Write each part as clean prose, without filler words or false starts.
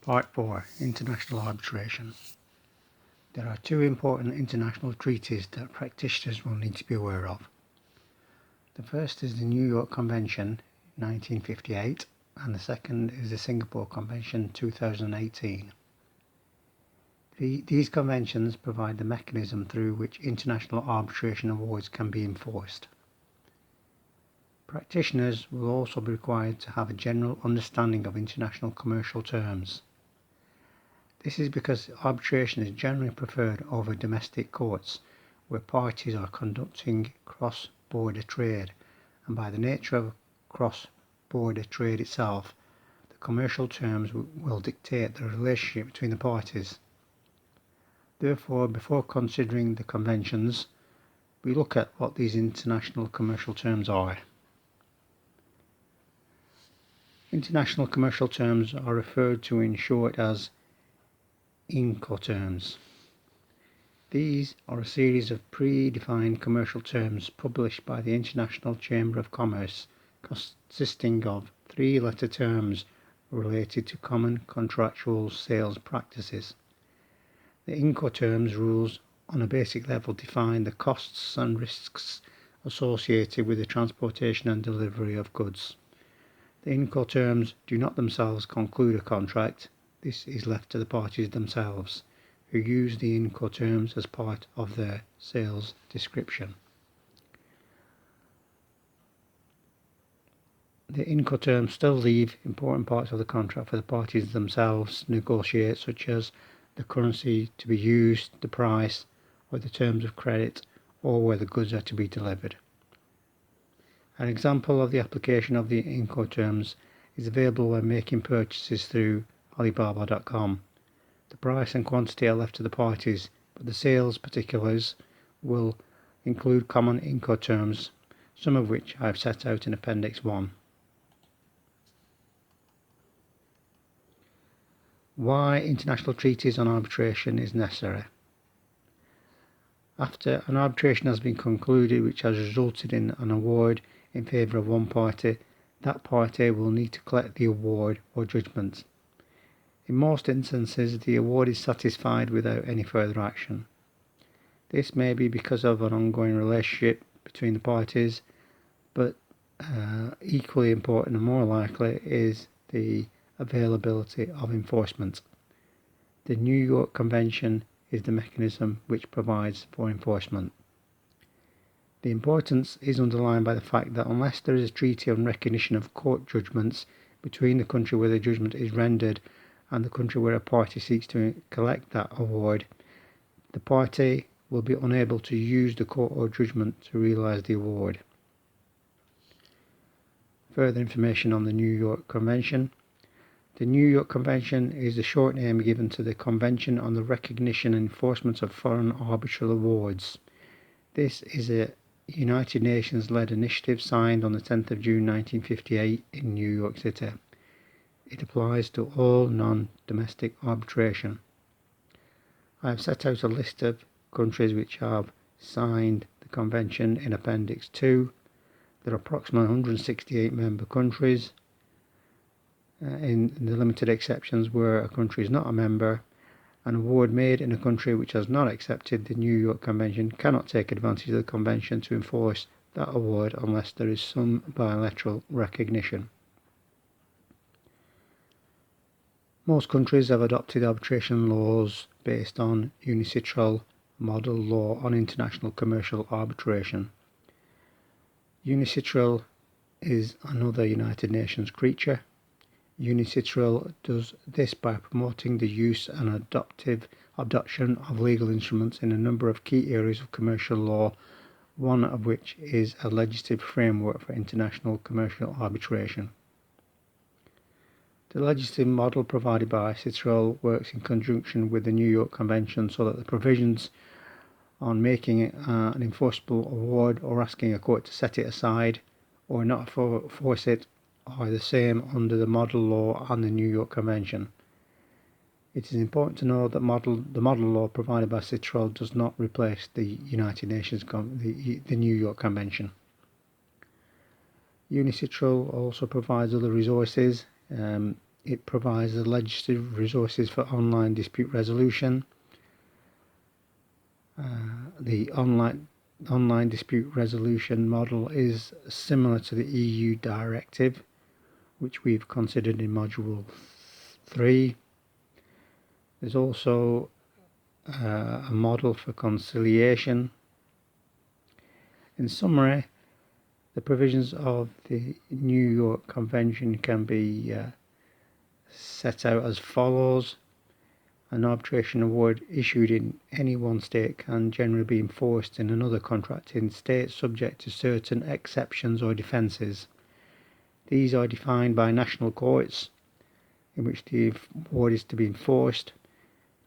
Part 4. International Arbitration. There are two important international treaties that practitioners will need to be aware of. The first is the New York Convention 1958 and the second is the Singapore Convention 2018. These conventions provide the mechanism through which international arbitration awards can be enforced. Practitioners will also be required to have a general understanding of international commercial terms. This is because arbitration is generally preferred over domestic courts, where parties are conducting cross-border trade, and by the nature of cross-border trade itself, the commercial terms will dictate the relationship between the parties. Therefore, before considering the conventions, we look at what these international commercial terms are. International commercial terms are referred to in short as Incoterms. These are a series of pre-defined commercial terms published by the International Chamber of Commerce, consisting of three-letter terms related to common contractual sales practices. The Incoterms rules on a basic level define the costs and risks associated with the transportation and delivery of goods. The Incoterms do not themselves conclude a contract. This is left to the parties themselves, who use the Incoterms as part of their sales description. The Incoterms still leave important parts of the contract for the parties themselves to negotiate, such as the currency to be used, the price, or the terms of credit, or where the goods are to be delivered. An example of the application of the Incoterms is available when making purchases through Alibaba.com. The price and quantity are left to the parties, but the sales particulars will include common Incoterms, some of which I have set out in Appendix 1. Why international treaties on arbitration is necessary. After an arbitration has been concluded which has resulted in an award in favour of one party, that party will need to collect the award or judgment. In most instances, the award is satisfied without any further action. This may be because of an ongoing relationship between the parties, but equally important and more likely is the availability of enforcement. The New York Convention is the mechanism which provides for enforcement. The importance is underlined by the fact that unless there is a treaty on recognition of court judgments between the country where the judgment is rendered and the country where a party seeks to collect that award, the party will be unable to use the court or judgment to realise the award. Further information on the New York Convention. The New York Convention is the short name given to the Convention on the Recognition and Enforcement of Foreign Arbitral Awards. This is a United Nations-led initiative signed on the 10th of June 1958 in New York City. It applies to all non-domestic arbitration. I have set out a list of countries which have signed the convention in Appendix 2. There are approximately 168 member countries. In the limited exceptions where a country is not a member, an award made in a country which has not accepted the New York Convention cannot take advantage of the convention to enforce that award unless there is some bilateral recognition. Most countries have adopted arbitration laws based on UNCITRAL Model Law on International Commercial Arbitration. UNCITRAL is another United Nations creature. UNCITRAL does this by promoting the use and adoption of legal instruments in a number of key areas of commercial law, one of which is a legislative framework for international commercial arbitration. The legislative model provided by CITRAL works in conjunction with the New York Convention so that the provisions on making an enforceable award or asking a court to set it aside or not force it are the same under the model law and the New York Convention. It is important to know that the model law provided by CITRAL does not replace the United Nations, the New York Convention. UNCITRAL also provides other resources It provides the legislative resources for online dispute resolution. The online dispute resolution model is similar to the EU directive, which we've considered in Module 3. There's also a model for conciliation. In summary, the provisions of the New York Convention can be set out as follows. An arbitration award issued in any one state can generally be enforced in another contracting state subject to certain exceptions or defences. These are defined by national courts in which the award is to be enforced.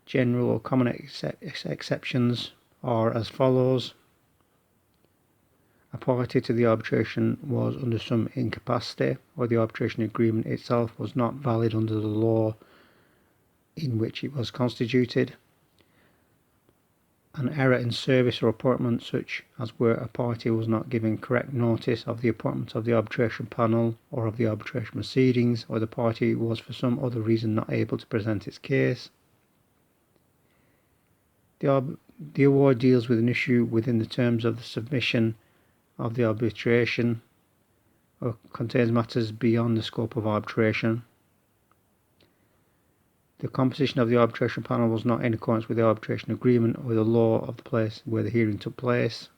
General or common exceptions are as follows. A party to the arbitration was under some incapacity, or the arbitration agreement itself was not valid under the law in which it was constituted. An error in service or appointment, such as where a party was not given correct notice of the appointment of the arbitration panel or of the arbitration proceedings, or the party was for some other reason not able to present its case. The award deals with an issue within the terms of the submission of the arbitration, or contains matters beyond the scope of arbitration. The composition of the arbitration panel was not in accordance with the arbitration agreement or the law of the place where the hearing took place,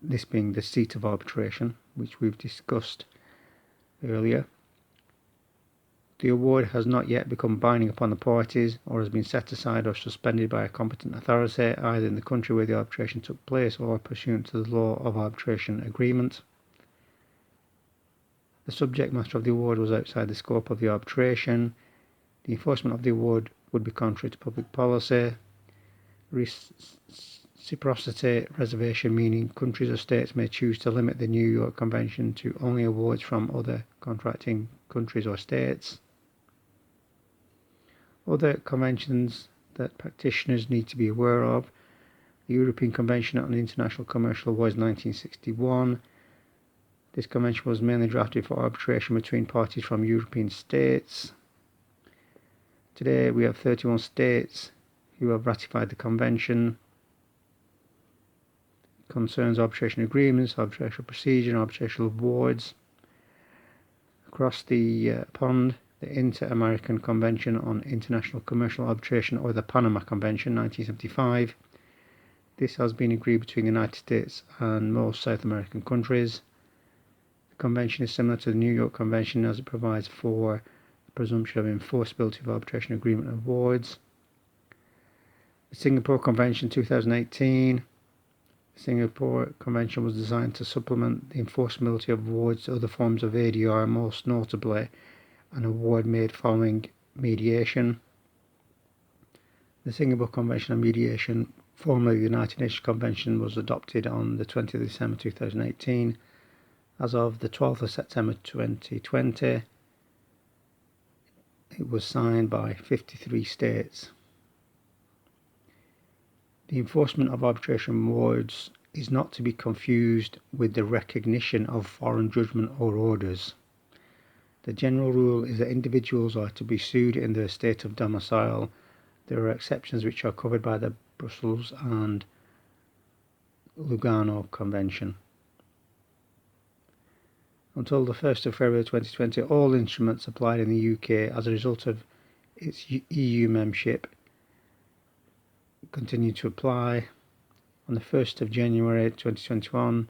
this being the seat of arbitration, which we've discussed earlier. The award has not yet become binding upon the parties, or has been set aside or suspended by a competent authority, either in the country where the arbitration took place or pursuant to the law of arbitration agreement. The subject matter of the award was outside the scope of the arbitration. The enforcement of the award would be contrary to public policy. Reciprocity reservation, meaning countries or states may choose to limit the New York Convention to only awards from other contracting countries or states. Other conventions that practitioners need to be aware of: the European Convention on International Commercial Awards 1961. This convention was mainly drafted for arbitration between parties from European states. Today we have 31 states who have ratified the convention. It concerns arbitration agreements, arbitration procedure, and arbitration awards. Across the pond, the Inter-American Convention on International Commercial Arbitration, or the Panama Convention 1975. This has been agreed between the United States and most South American countries. The convention is similar to the New York Convention as it provides for the presumption of enforceability of arbitration agreement awards. The Singapore Convention 2018. The Singapore Convention was designed to supplement the enforceability of awards to other forms of ADR, most notably an award made following mediation. The Singapore Convention on Mediation, formerly the United Nations Convention, was adopted on the 20th of December 2018. As of the 12th of September 2020, it was signed by 53 states. The enforcement of arbitration awards is not to be confused with the recognition of foreign judgment or orders. The general rule is that individuals are to be sued in their state of domicile. There are exceptions which are covered by the Brussels and Lugano Convention. Until the 1st of February 2020, all instruments applied in the UK as a result of its EU membership continue to apply. On the 1st of January 2021,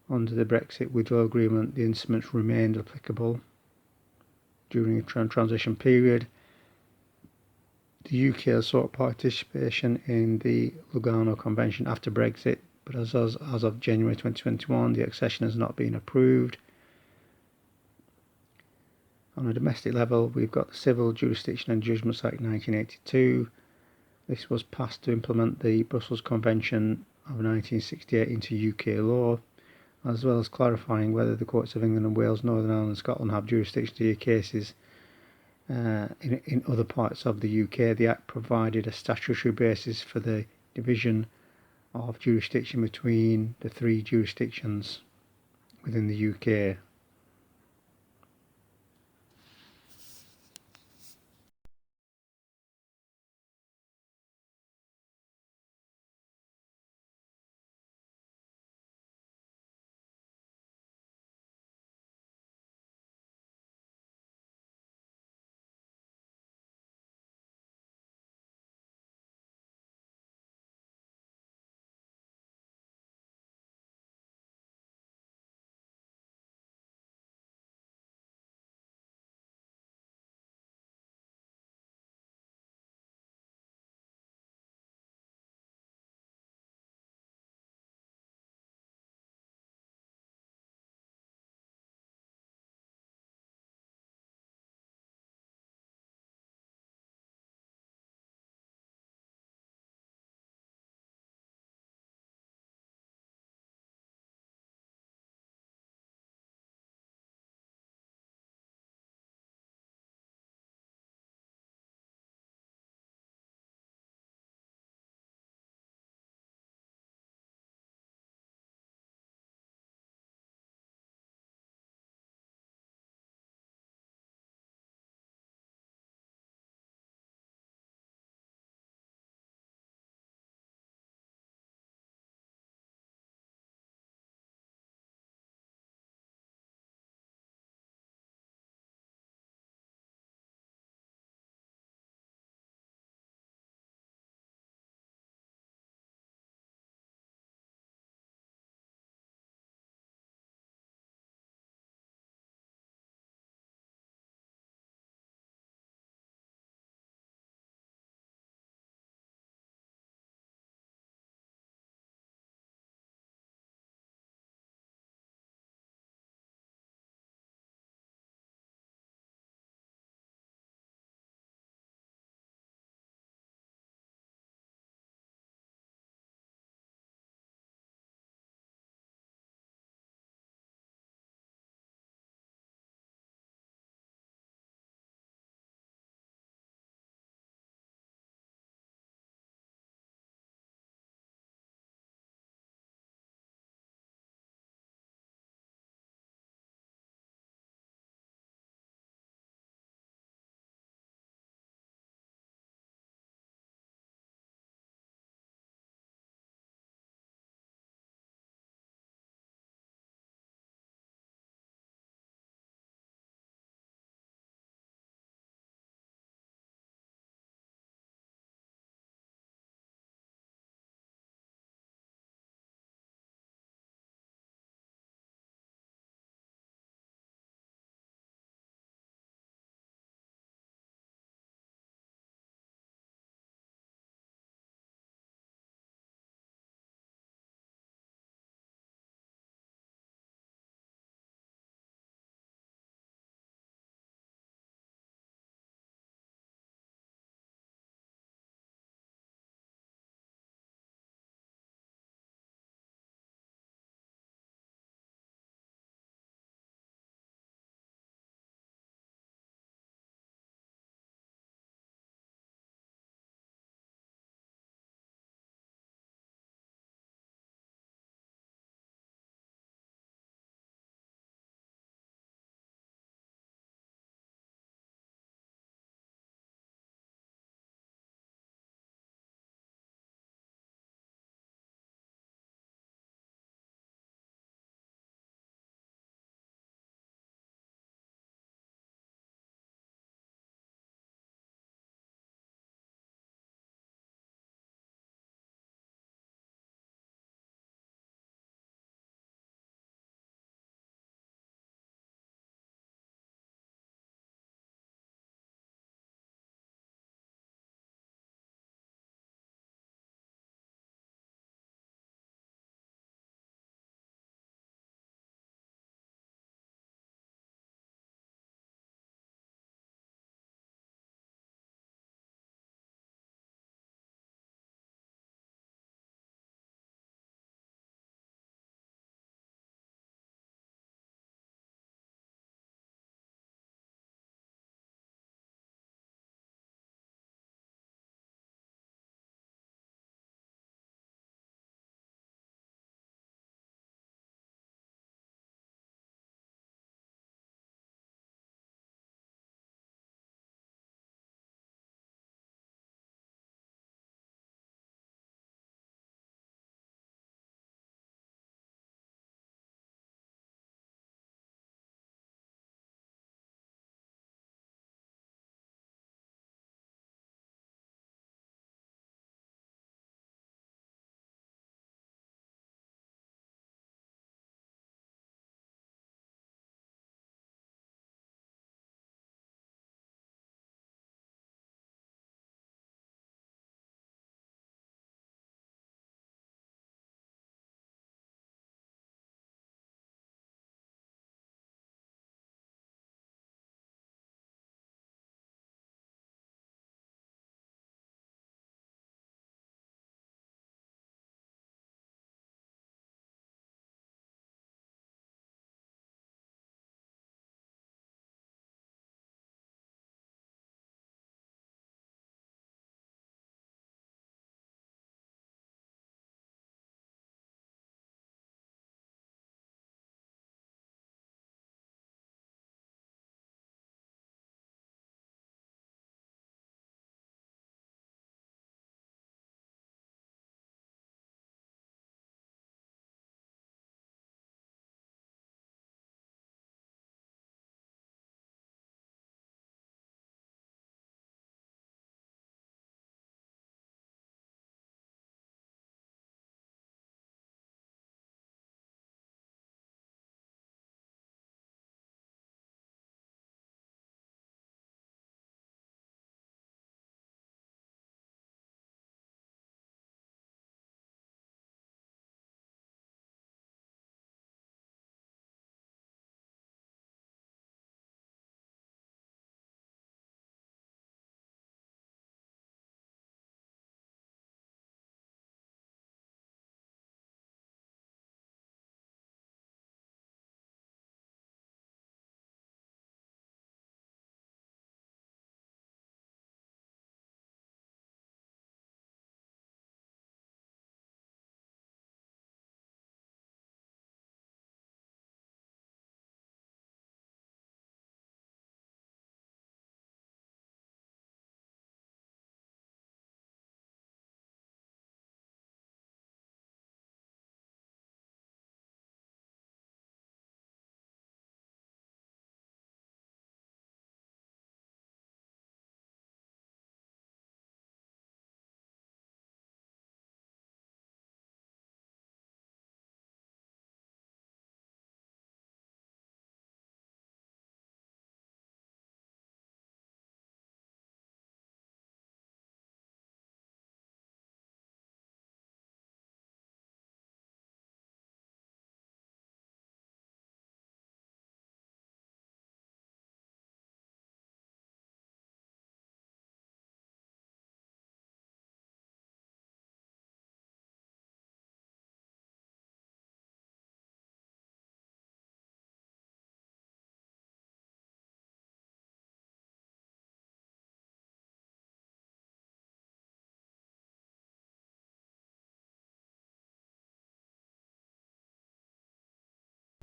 under the Brexit withdrawal agreement, the instruments remained applicable during the transition period. The UK has sought participation in the Lugano Convention after Brexit, but as of January 2021, the accession has not been approved. On a domestic level, we've got the Civil Jurisdiction and Judgments Act 1982. This was passed to implement the Brussels Convention of 1968 into UK law, as well as clarifying whether the courts of England and Wales, Northern Ireland and Scotland have jurisdiction to hear cases in other parts of the UK. The Act provided a statutory basis for the division of jurisdiction between the three jurisdictions within the UK.